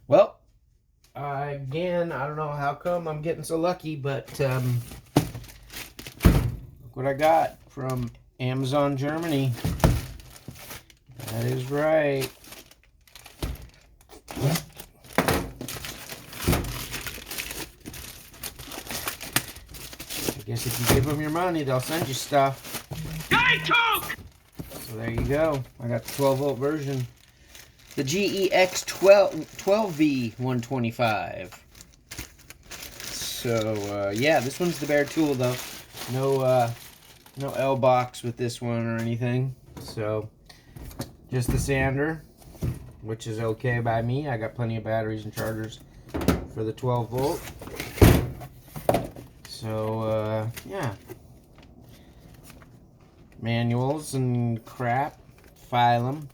Well, again, I don't know how come I'm getting so lucky, but look what I got from Amazon Germany. That is right. I guess if you give them your money, they'll send you stuff. So there you go. I got the 12-volt version. The GEX12V 125. So, yeah, this one's the bare tool, though. No L box with this one or anything. So, just the sander, which is okay by me. I got plenty of batteries and chargers for the 12-volt. So, yeah. Manuals and crap. File them.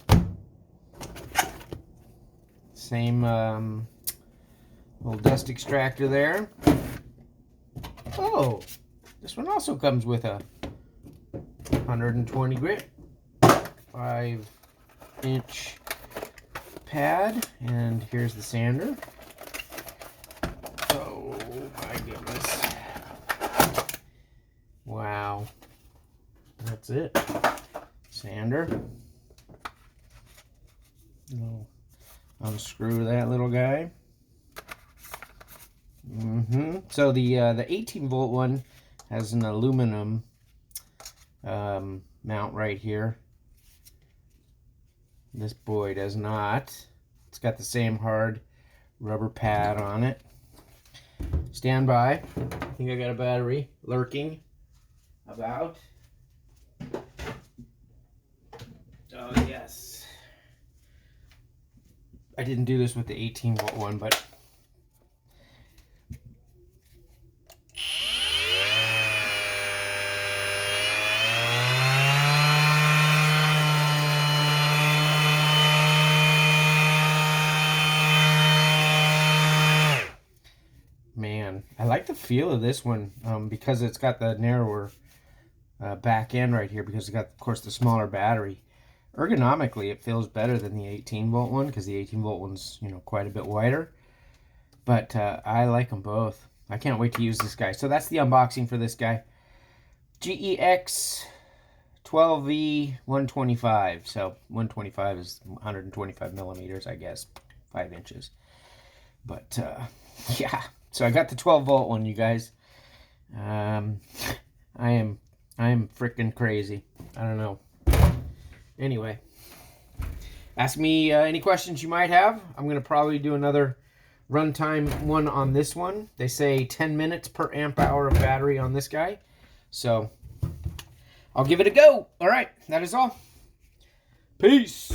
Same little dust extractor there. Oh, this one also comes with a 120 grit 5-inch pad, and here's the sander. Oh my goodness. Wow. That's it. Sander. Unscrew that little guy. So the 18-volt one has an aluminum mount right here. This boy does not. It's got the same hard rubber pad on it. Stand by. I think I got a battery lurking about. Oh yes. I didn't do this with the 18-volt one, but man, I like the feel of this one because it's got the narrower back end right here, because it's got, of course, the smaller battery. Ergonomically, it feels better than the 18-volt one, because the 18-volt one's, quite a bit wider. But I like them both. I can't wait to use this guy. So that's the unboxing for this guy. GEX12V 125. So 125 is 125 millimeters, I guess. 5 inches. But, yeah. So I got the 12-volt one, you guys. I am freaking crazy. I don't know. Anyway, ask me any questions you might have. I'm going to probably do another runtime one on this one. They say 10 minutes per amp hour of battery on this guy. So I'll give it a go. All right, that is all. Peace.